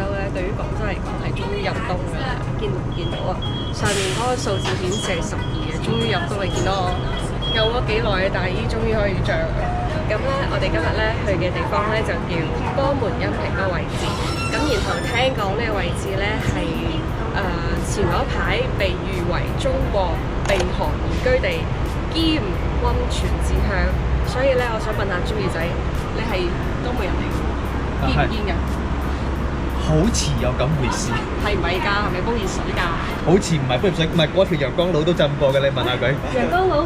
州咧，對於廣州嚟講係終於入冬㗎啦，見唔見到啊？上面嗰個數字顯示係12嘅，終於入冬，你見到我有咗幾耐嘅大衣，終於可以着啦。咁咧，我哋今日咧去嘅地方咧就叫江門恩平嗰個位置。咁然後聽講呢個位置咧係前嗰排被譽為中國避寒宜居地兼溫泉之鄉，所以咧我想問下 Jimmy 仔，你係東門人嚟嘅，堅唔堅㗎？好似有咁回事，係咪㗎？係咪煲熱水㗎？好似唔係煲熱水，唔係嗰條陽光佬都浸過嘅，你問下佢。陽光佬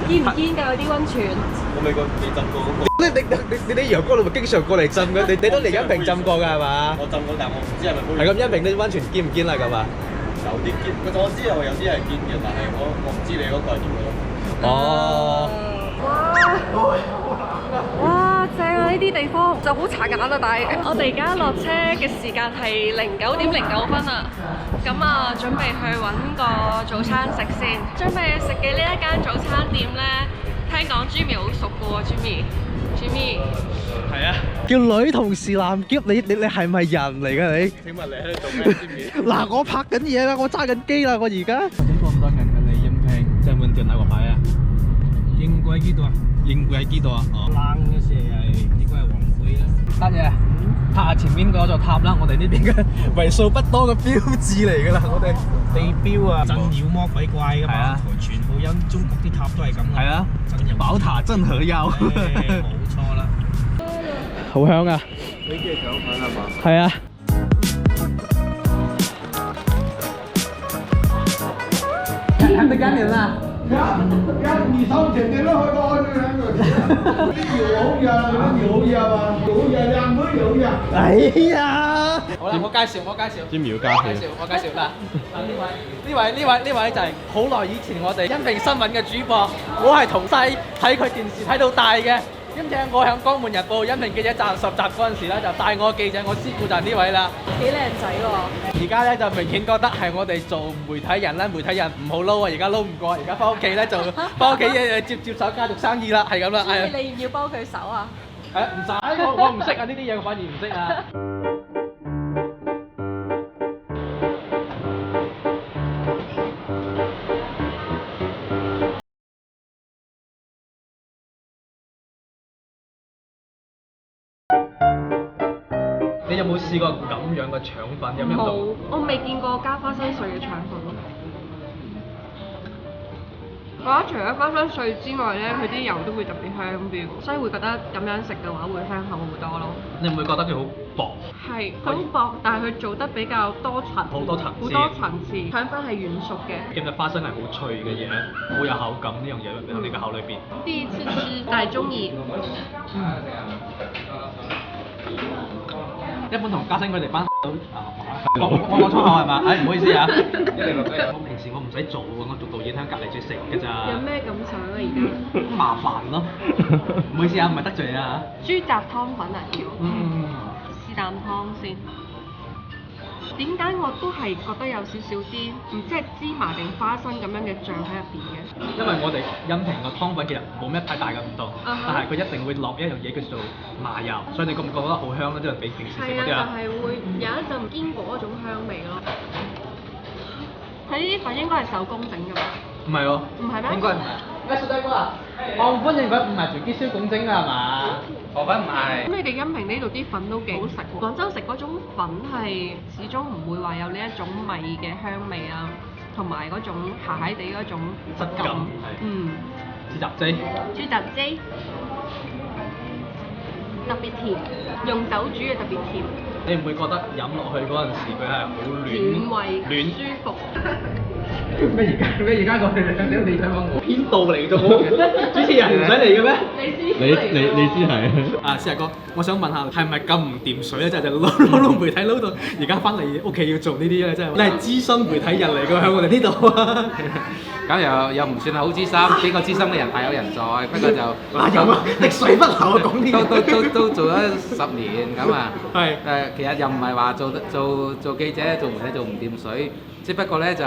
堅唔堅㗎？有啲溫泉。我未浸過嗰個。你啲陽光佬咪經常過嚟浸嘅，你都嚟恩平浸過㗎係嘛？我浸過，但係我唔知係咪煲。係咁，恩平啲溫泉堅唔堅啦咁啊？有啲堅，我知有啲係堅嘅，但係我唔知你嗰個係點樣。哦。哇！正啊！呢啲地方就好殘眼啊，但係我哋而家落車嘅時間係09:09啊。咁啊，準備去揾個早餐食先。準備食嘅呢一間早餐店呢，聽講 Jimmy 好熟嘅喎 ，Jimmy。係啊。叫女同事男劫，你係咪人嚟㗎你？請問你喺度做咩先？嗱，我拍緊嘢啦，我揸緊機啦，我而家。點過咁多人㗎？你應聘即係換掉哪個牌啊？應該知道啊。應該知道啊。哦。冷嘅時係應該係黃灰啦。得嘅，拍下前面嗰座塔啦，我哋呢邊嘅為數不多嘅標誌嚟㗎啦，我哋地標啊，真妖魔鬼怪㗎嘛。係啊。跆拳道因中國啲塔都係咁㗎。係啊。寶塔鎮河妖。冇錯啦。好香啊！呢啲係腸粉係嘛？係啊。睇得緊要啦！一二三前你都去過去兩個，啲搖好嘢，啲搖好嘢嘛，搖好嘢，靚妹搖好嘢。哎呀！好啦，我介紹。啲苗家我介紹啦。呢位就係好耐以前我哋恩平新聞嘅主播，我係同細睇佢電視睇到大嘅。咁就我響江門日報恩平記者站10集嗰陣時咧，就帶我記者我師傅就係呢位啦。幾靚仔喎！而家咧就明顯覺得係我哋做媒體人啦，媒體人唔好撈啊！而家撈唔過，而家翻屋企咧就翻屋企接手家族生意啦，係咁啦。所以你要唔要幫佢手啊？係唔使，我唔識啊！呢啲嘢我反而唔識啊。你有冇試過咁樣嘅腸粉？有咩唔同？冇，我未見過加花生碎嘅腸粉咯。我覺得除咗花生碎之外咧，佢啲油都會特別香啲，所以會覺得咁樣食嘅話會香口好多咯。你唔會覺得佢好薄？係好薄，但係佢做得比較多層，好多層次。腸粉係軟熟嘅。其實花生係好脆嘅嘢，好有口感呢樣嘢喺你嘅口裏邊。第一次吃，但係中意。一般同家聲佢哋班都我粗口係嘛？唔好意思啊。我平時我唔使做喎，我做導演喺隔離住食㗎咋。有咩感想啊？而家麻煩咯。唔好意思啊，唔係得罪啊。豬雜湯粉啊要。試啖湯先。點解我都係覺得有少少啲唔知係芝麻定花生咁樣嘅醬喺入邊嘅？因為我哋恩平個湯粉其實冇咩太大嘅唔同，但係佢一定會落一樣嘢叫做麻油，所以你覺唔覺得好香咧？即係比平時食嗰啲啊。係啊，就係會有一陣堅果嗰種香味咯。佢呢啲粉應該係手工整㗎嘛？唔係喎。唔係咩？應該唔係。小弟哥啊，我歡迎佢唔係自己燒工整㗎係嘛？河粉唔係。咁你哋恩平呢度啲粉都幾好食喎。廣州食嗰種粉係始終唔會話有呢一種米嘅香味啊，同埋嗰種鞋地嗰種質感。豬雜雞。豬雜雞特別甜，用酒煮嘅特別甜。你唔會覺得飲落去嗰陣時佢係好暖胃舒服？咩而家過嚟你想講我編導嚟啫喎，主持人唔使嚟嘅咩？你先係。啊，師哥，我想問下，係咪咁唔掂水咧？真係撈媒體撈到而家翻嚟屋企要做呢啲咧，真係。你係資深媒體人嚟㗎，喺我哋呢度啊。咁又唔算係好資深，幾個資深嘅人大有人在，不過就有啊，滴水不漏啊，講呢都做咗10年咁啊。係其實又唔係話做記者做媒體做唔掂水，只不過咧就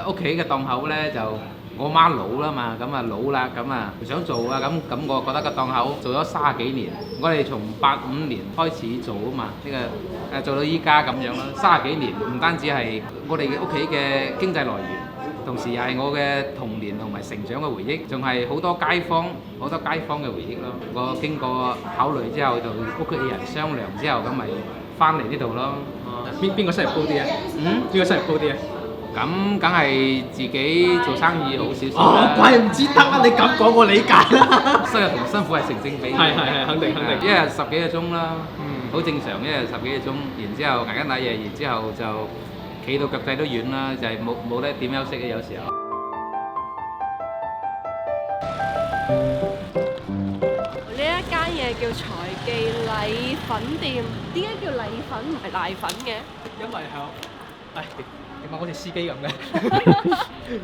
屋企嘅檔口咧就我媽老啦嘛，咁啊老啦，咁啊唔想做啊，咁我覺得個檔口做咗30幾年，我哋從85年開始做啊嘛，呢個做到依家咁樣啦，30幾年唔單止係我哋嘅屋企嘅經濟來源。同時又係我嘅童年同埋成長嘅回憶，仲係好多街坊嘅回憶咯。我經過考慮之後，同屋企人商量之後，咁咪翻嚟呢度咯。邊個收入高啲啊？邊個收入高啲啊？咁梗係自己做生意好少少啦。怪唔知得啊！你咁講我理解啦。收入同辛苦係成正比。係，肯定。一日10幾個鐘啦，好正常，一日10幾個鐘，然之後捱更抵夜，然之後就企到腳仔都軟啦，就係冇得點休息嘅有時候。呢一間嘢叫財記禮粉店，點解叫禮粉唔係瀨粉嘅？因為點解好似司機咁嘅？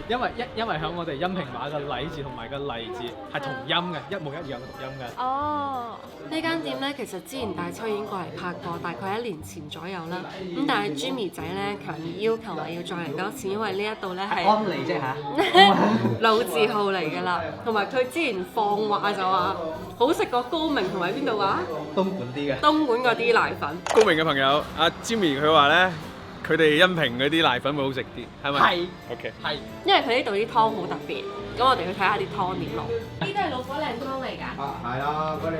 因為響我哋音平話嘅禮字同埋個勵字係同音嘅，一模一樣嘅讀音嘅。哦，呢間店咧其實之前大秋已經過嚟拍過，大概1年前左右啦。咁但係 Jimmy 仔咧強烈要求話要再嚟多次，因為呢一度咧係安利啫嚇。老字號嚟㗎啦，同埋佢之前放話就話好食過高明同埋邊度話？東莞啲嘅。東莞嗰啲瀨粉。高明嘅朋友阿 Jimmy 佢話咧，佢哋恩平嗰啲瀨粉會好食啲，係咪？係。 OK。係。因為佢呢度啲湯好特別，咁我哋去睇下啲湯點落。呢啲係老火靚湯嚟㗎。係啊，嗰啲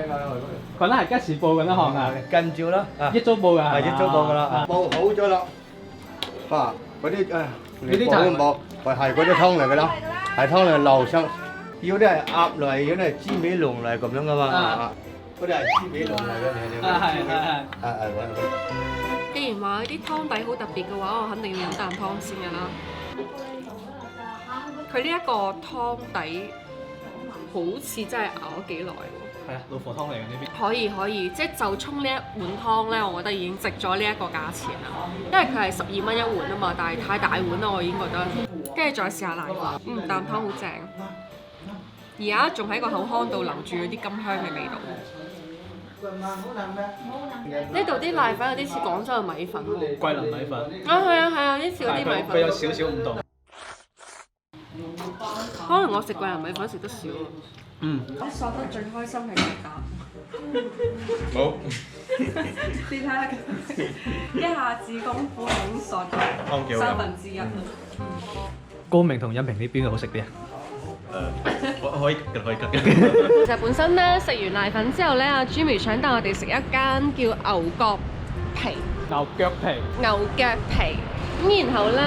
佢咧係吉時報緊一項啊，跟照啦，一租報㗎。係一租報㗎啦，報好咗啦。嗰啲啲就係冇，係嗰啲湯嚟㗎啦，係湯嚟流上，要啲係鴨嚟，有啲係豬尾龍嚟咁樣㗎嘛。嗰啲係豬尾龍嚟嘅，你係。既然話啲湯底好特別嘅話，我肯定要飲啖湯先㗎啦。佢呢一個湯底好似真係熬咗幾耐喎。係啊，老火湯嚟嘅呢邊。可以，即係就沖呢一碗湯咧，我覺得已經值咗呢一個價錢啦。因為佢係12蚊一碗啊嘛，但係太大碗啦，我已經覺得。跟住再試下瀨粉，啖湯好正。而家仲喺個口腔度留住嗰啲甘香嘅味道。呢度啲瀨粉有啲似廣州嘅米粉喎。桂林米粉。係啊，啲似嗰啲米粉。佢有少少唔同。可能我食桂林米粉食得少。我索得最開心係呢啖。好。你睇下佢，一下子功夫已經索咗1/3。高明同恩平呢邊好食啲啊？可以吉嘅。其實本身咧食完瀨粉之後咧，阿 Jimmy 想帶我哋食一間叫牛腳皮。牛腳皮。牛腳皮。咁然後咧，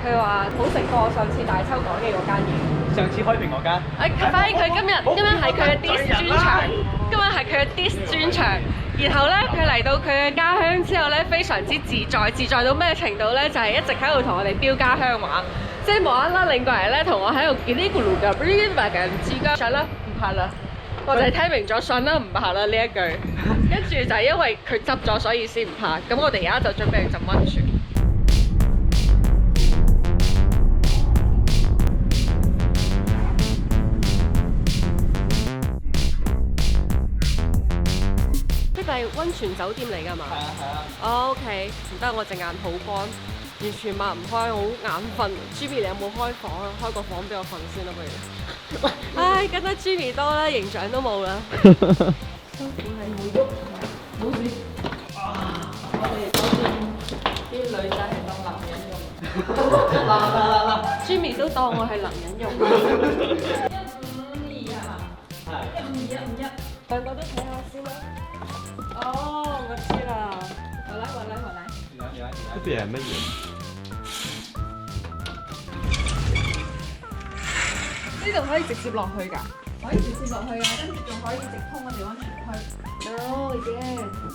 佢話好食過上次大秋講嘅嗰間嘢。上次開平嗰間。反而佢今日係佢嘅 diss 專場，今日係佢嘅 diss 專場。然後咧，佢嚟到佢嘅家鄉之後咧，非常之自在到咩程度咧？就係一直喺度同我哋飆家鄉話，即係無啦啦擰過嚟咧，同我喺度嘰哩咕嚕㗎，唔知㗎，算啦，唔拍啦。我就係聽明咗，算啦，唔拍啦呢一句。跟住就係因為佢執咗，所以先唔拍。咁我哋而家就準備去浸溫泉。係溫泉酒店嚟㗎嘛？係啊。OK， 唔得，我隻眼好乾，完全擘唔開，好眼瞓。Jimmy 你有冇開房啊？開個房俾我瞓先啦，不如。唉，跟得 Jimmy 多啦，形象都冇啦。辛苦係冇喐，冇事。我哋嗰邊啲女仔係當男人用。嗱，Jimmy 都當我係男人用。152係嘛？係。151。兩個都睇下先啦。哦，我知啦。回來。呢邊係乜嘢？呢度可以直接落去㗎。可以直接落去啊，跟住仲可以直通我哋溫泉區。哦耶！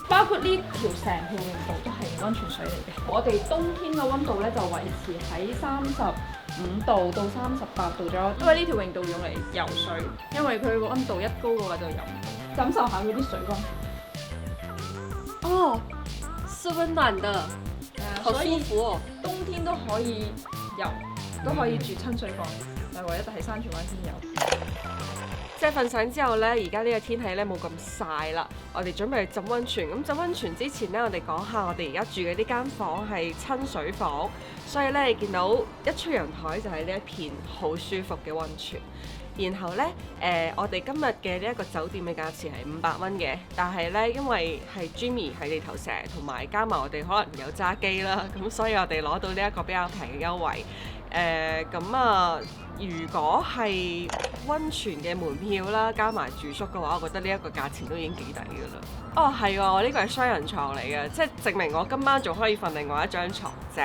包括呢條成條泳道都係溫泉水嚟嘅。我哋冬天嘅溫度咧就維持喺35度到38度左右，因為呢條泳道用嚟游水，因為佢個溫度一高嘅話就游唔到。感受下嗰啲水光。哦，是溫暖的，好舒服哦。冬天都可以游，都可以住親水房，唔係話一定喺山泉灣先有。即係瞓醒之後呢，而家呢個天氣呢冇咁曬啦，我哋準備去浸溫泉。咁浸溫泉之前呢，我哋講下我哋而家住嘅呢間房係親水房，所以呢，你見到一出陽台就係呢一片好舒服嘅溫泉。然後呢，我哋今日嘅呢一個酒店嘅價錢係500蚊嘅，但係呢，因為係 Jimmy 喺地頭蛇，同埋加埋我哋可能有揸機啦，咁所以我哋攞到呢一個比較平嘅優惠。咁啊，如果係溫泉嘅門票啦，加埋住宿嘅話，我覺得呢一個價錢都已經幾抵㗎啦。哦，係喎，我呢個係雙人床嚟嘅，即係證明我今晚仲可以瞓另外一張床，正。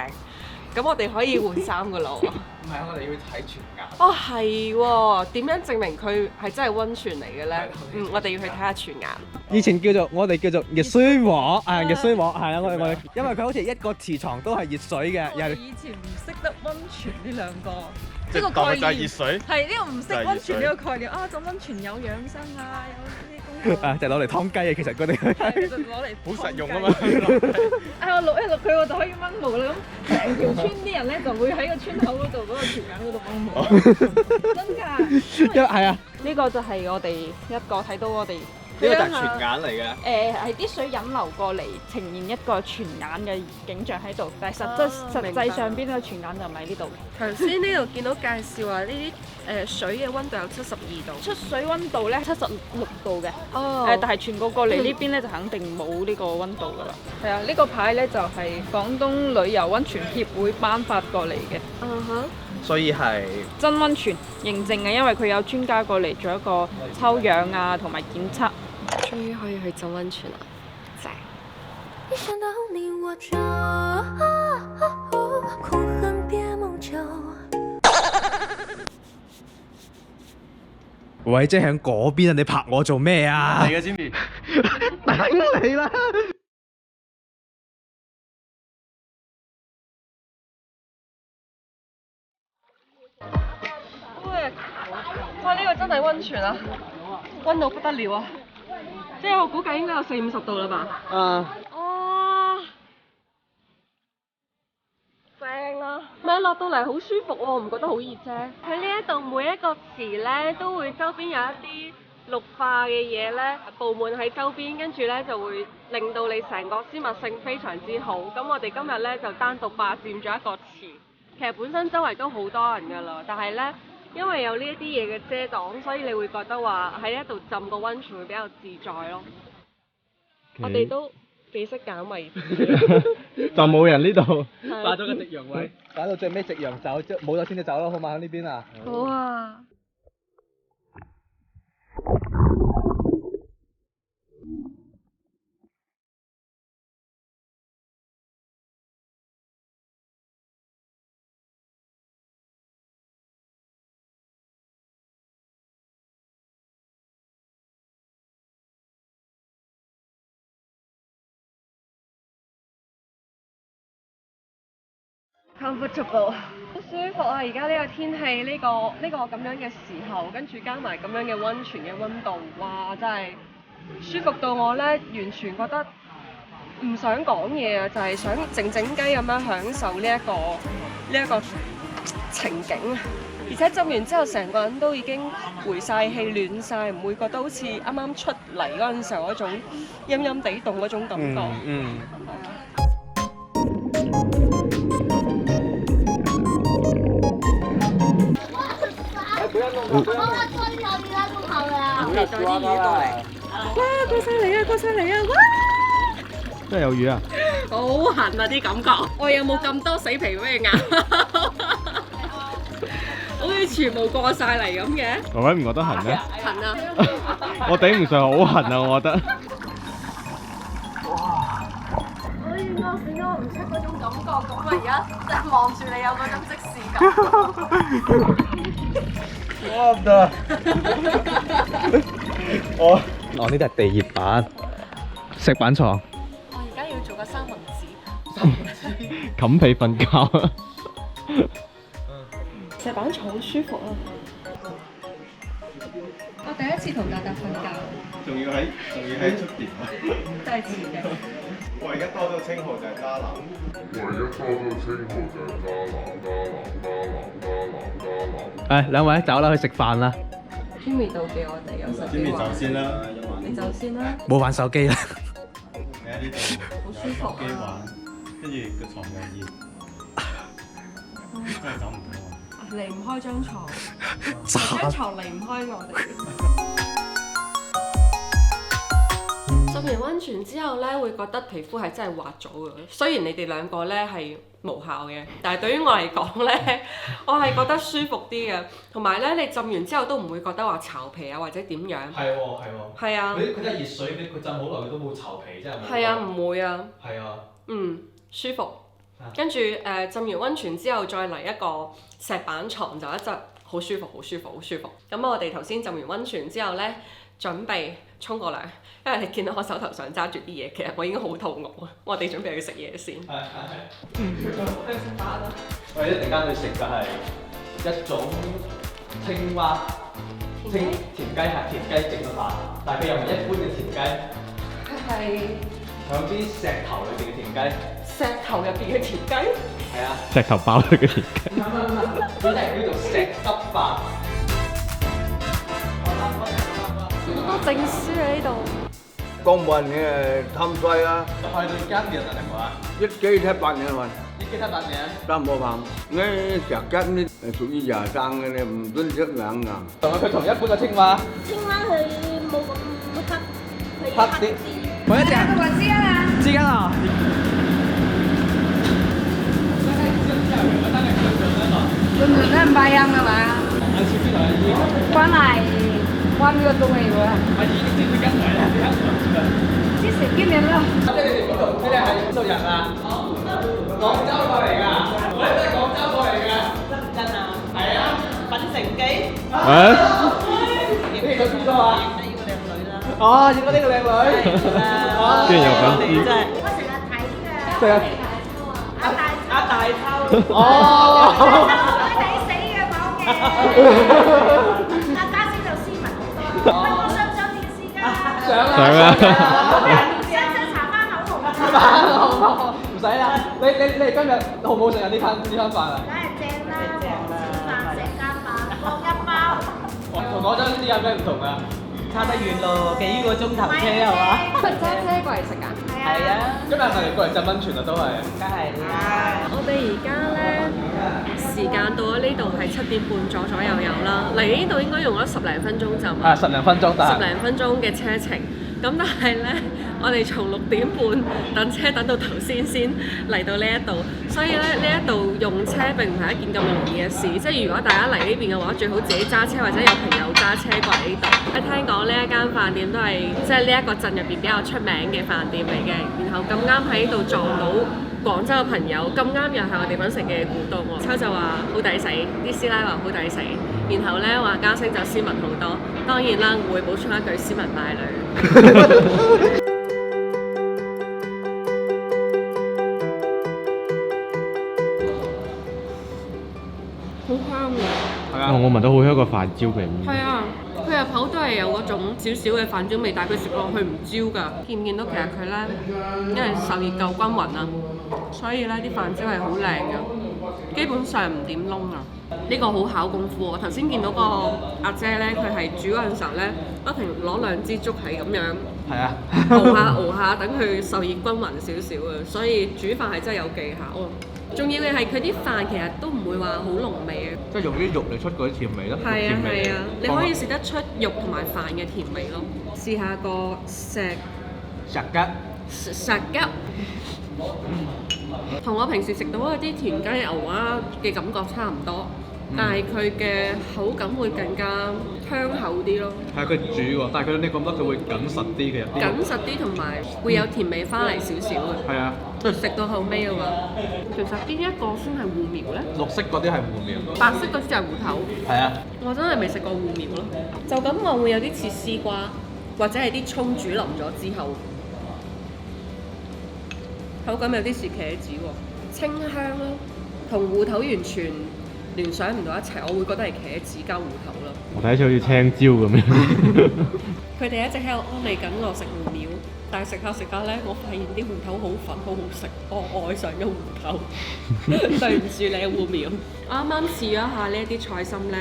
咁我哋可以換衫㗎啦喎。唔係，我哋要睇全顏。哦，係喎，點樣證明佢係真係溫泉嚟嘅咧？我哋要去睇下全顏。以前我哋叫做熱水房，熱水房係啊，我哋，因為佢好似一個池床都係熱水嘅。我哋以前唔識得溫泉呢兩個，即係當佢就係熱水。係呢個唔識溫泉呢個概念啊！浸溫泉有養生啊，有呢啲功效。就攞嚟劏雞啊！其實佢哋係就攞嚟好實用啊嘛！我錄一錄佢，我就可以掹毛啦。咁成條村啲人咧就會喺個村口嗰度嗰個泉眼嗰度掹毛。真㗎？係啊。呢個就係我哋一個睇到我哋。呢個就係泉眼嚟嘅。係啲水引流過嚟，呈現一個泉眼嘅景象喺度，但係實際上邊個泉眼就唔喺呢度。頭先呢度見到介紹話呢啲水嘅溫度有72度，出水溫度咧76度嘅。哦但係傳過過嚟呢邊咧就肯定冇呢個溫度㗎啦。係啊，呢個牌咧就係廣東旅遊溫泉協會頒發過嚟嘅。所以係真溫泉認證嘅，因為佢有專家過嚟做一個抽樣啊同埋檢測。終於可以去浸溫泉啦，正！一想到你我就空恨別夢久。喂，即係喺嗰邊啊！你拍我做咩啊？係嘅，Jimmy。等你啦！喂，哇！呢個真係溫泉啊，溫到不得了啊！即係我估計應該有40-50度啦吧。哦，正啊！咪落到嚟好舒服喎，唔覺得好熱啫。佢呢一度每一個池咧都會周邊有一啲綠化嘅嘢咧佈滿喺周邊，跟住咧就會令到你成個絲襪性非常之好。咁我哋今日咧就單獨霸佔咗一個池，其實本身周圍都好多人㗎啦，但係咧，因為有呢一啲嘢嘅遮擋，所以你會覺得話喺呢一度浸個溫泉會比較自在咯。我哋都幾識揀位置，就冇人呢度霸咗個夕陽位，打到最尾夕陽走，冇咗先至走咯，好嘛？喺呢邊啊。好啊。comfortable，好舒服啊！而家呢個天氣，呢個咁樣嘅時候，跟住加埋咁樣嘅溫泉嘅溫度，哇！真係舒服到我咧，完全覺得唔想講嘢啊，就係想靜靜雞咁樣享受呢一個情景啊！而且浸完之後，成個人都已經回晒氣、暖晒，唔會覺得好似啱啱出嚟嗰陣時候嗰種陰陰地凍嗰種感覺。帶啲魚過嚟，哇！過晒嚟啊！過晒嚟啊！哇！真係有魚啊！好痕啊啲感覺，我有冇咁多死皮俾你咬？好似全部過晒嚟咁嘅。各位唔覺得痕咩？痕啊！我頂唔順，好痕啊！我覺得。我唔識嗰種感覺，咁我而家就係望住你有嗰種即視感。我唔得。我呢度係地熱板，石板床。我而家要做個三文治。冚被瞓覺。石板床好舒服啊！我第一次同達達瞓覺。仲要喺出邊啊！真係似嘅。我而家多咗稱號就係渣男。兩位走啦，去食飯啦。Jimmy 妒忌我哋有手機 Jimmy 玩，走先啦，你走先啦，冇玩手機啦。你喺呢度好舒服有手機玩啊，，跟住個床又熱，真係走唔到啊！離唔開張床，渣張床離唔開我哋。浸完温泉之後咧，會覺得皮膚係真係滑咗嘅。雖然你哋兩個咧係無效嘅，但係對於我嚟講咧，我係覺得舒服啲嘅。同埋咧，你浸完之後都唔會覺得話巢皮啊或者點樣。係喎係喎。係啊。佢真係熱水，佢浸好耐佢都冇巢皮，真係冇。係啊，唔會啊。係啊。舒服。跟住浸完温泉之後，再嚟一個石板床，就一陣好舒服，好舒服，好舒服。咁我哋頭先浸完温泉之後咧，準備沖個涼，因為你見到我手頭上揸住啲嘢，其實我已經好肚餓啊！我哋準備去食嘢先。係。我哋一陣間去食嘅係一種青蛙田雞係田雞整嘅飯，但係佢又唔係一般嘅田雞，佢係有啲石頭裏邊嘅田雞。石頭入邊嘅田雞？係啊。石頭包嚟嘅田雞。佢係叫做石汁飯。好多證書喺呢度。公務員嘅貪衰啦，去到幾多年啊？你話？一幾七八年運，一幾七八年。三冇棒。呢石吉呢屬於野生嘅咧，唔准出名㗎。同埋佢同一般嘅青蛙。青蛙佢冇咁黑，黑啲。我一隻。知㗎啦。潤潤都唔拜音㗎嘛？關係關呢個東嚟喎。之前幾年啦。即係你哋邊度？你哋係邊度人啊？廣州過嚟㗎，我哋都係廣州過嚟㗎。真啊？係啊。品城記。你哋邊個啊？哦，見到呢個靚女。居然有粉絲。我成日睇㗎。成日。阿大秋。哦。抵死嘅講嘅。阿家先就斯文好多。我上電視㗎。上啊！真查翻口紅。唔使啦，你今日好唔好食啊？呢餐飯啊？梗係正啦，飯成間飯放一包。同廣州呢啲有咩唔同啊？差得遠咯，幾個鐘頭車係嘛？揸車過嚟食㗎？係啊。今日係過嚟浸溫泉啊，都係。梗係啦。我哋而家咧時間到咗呢度係7點半左右有啦，嚟呢度應該用咗10零分鐘就嘛。10零分鐘，但係10零分鐘嘅車程。咁但係咧，我哋從6點半等車等到頭先嚟到呢一度，所以咧呢一度用車並唔係一件咁容易嘅事。即係如果大家嚟呢邊嘅話，最好自己揸車或者有朋友揸車過嚟呢度。聽講呢一間飯店都係即係呢一個鎮入邊比較出名嘅飯店嚟嘅，然後咁啱喺度撞到廣州嘅朋友，咁啱又係我哋品城嘅股東喎。秋就話好抵死，啲師奶話好抵死，然後咧話嘉星就斯文好多。當然啦，我會補充一句斯文敗類。好香喎！係啊，我聞到好香個飯焦味。係啊，佢入口都係有嗰種少少嘅飯焦味，但係佢食落去唔焦㗎。見唔見到其實佢咧，因為受熱夠均勻啊，所以咧啲飯焦係好靚㗎，基本上唔點燶啊。呢個好考功夫喎！頭先見到個阿姐咧，佢係煮嗰陣時候咧，不停攞兩支竹係咁樣係啊，熬下，等佢受熱均勻少少啊。所以煮飯係真係有技巧啊！仲要嘅係佢啲飯其實都唔會話好濃味嘅，即係用啲肉嚟出嗰啲甜味咯。係啊係啊，你可以食得出肉同埋飯嘅甜味咯。試下個石吉，同我平時食到嗰啲田雞牛蛙嘅感覺差唔多，但係佢嘅口感會更加香口啲咯。係佢煮喎，但係你覺得佢會緊實啲嘅，緊實啲同埋會有甜味翻嚟少少嘅。係啊，食到後尾嘅話，其實邊一個先係護苗咧？綠色嗰啲係護苗，白色嗰啲就係芋頭。係啊，我真係未食過護苗咯。就咁我會有啲似絲瓜，或者係啲葱煮腍咗之後，口感有啲似茄子喎，清香咯，同芋頭完全聯想唔到一齊，我會覺得係茄子加芋頭咯。我睇起好似青椒咁樣。佢哋一直喺度安利緊我食芋苗，但係食下咧，我發現啲芋頭好粉，好好食，我愛上咗芋頭。對唔住你芋苗，我啱啱試咗下呢一啲菜心咧，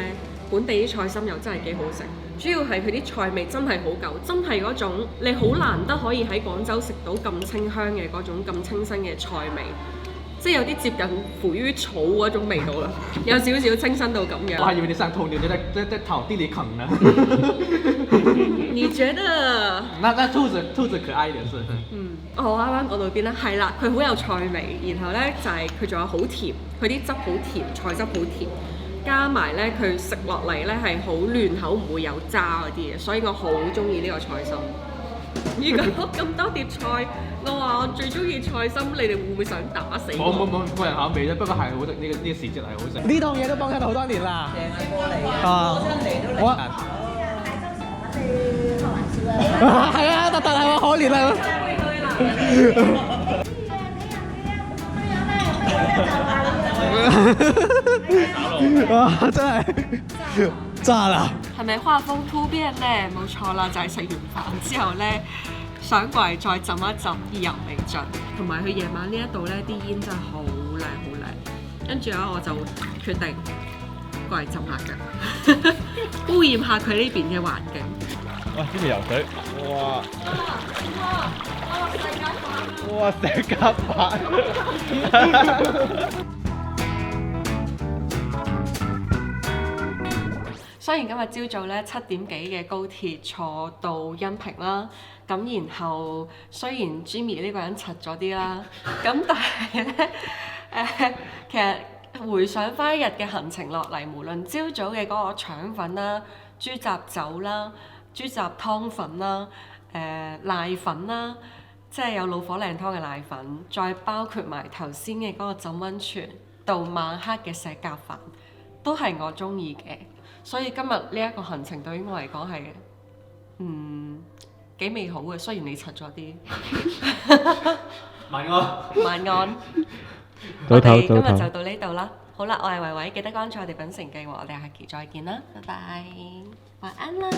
本地啲菜心又真係幾好食，主要係佢啲菜味真係好夠，真係嗰種你好難得可以喺廣州食到咁清香嘅嗰種咁清新嘅菜味，即係有啲接近乎於草嗰種味道啦，有少少清新到咁樣。我還以為你上通，你在討地裡啃呢。你覺得？那兔子可愛一點是？我啱啱講到邊咧？係啦，佢好有菜味，然後咧就係佢仲有好甜，佢啲汁好甜，菜汁好甜，加埋咧佢食落嚟咧係好嫩口，唔會有渣嗰啲嘢，所以我好中意呢個菜心。如果咁多碟菜，我話我最中意菜心，你哋會唔會想打死我？冇個人口味啫，不過係好食，呢個時節係好食。呢檔嘢都幫襯好多年啦。成日過嚟啊！我係啊，特係我可憐啊！哇！真係渣啦！係咪畫風突變咧？冇錯啦，就係食完飯之後咧，想過嚟再浸一浸，意猶未盡。同埋佢夜晚呢一度咧，啲煙真係好靚好靚。跟住咧，我就決定過嚟浸下腳，污染下佢呢邊嘅環境。哇！呢邊游水，哇！哇！世界版。雖然今日朝早咧7點幾嘅高鐵坐到恩平啦，咁然後雖然 Jimmy 呢個人柒咗啲啦，咁但係咧其實回想翻一日嘅行程落嚟，無論朝早嘅嗰個腸粉啦、豬雜酒啦、豬雜湯粉啦、瀨粉啦，即係有老火靚湯嘅瀨粉，再包括埋頭先嘅嗰個浸溫泉到晚黑嘅石甲飯，都係我中意嘅。所以今日呢一個行程對於我嚟講係幾美好嘅，雖然你柒咗啲。晚安。晚安。我哋今日就到呢度啦。好啦，我係維維，記得關注我哋品城計劃，我哋下期再見啦，拜拜，晚安啦。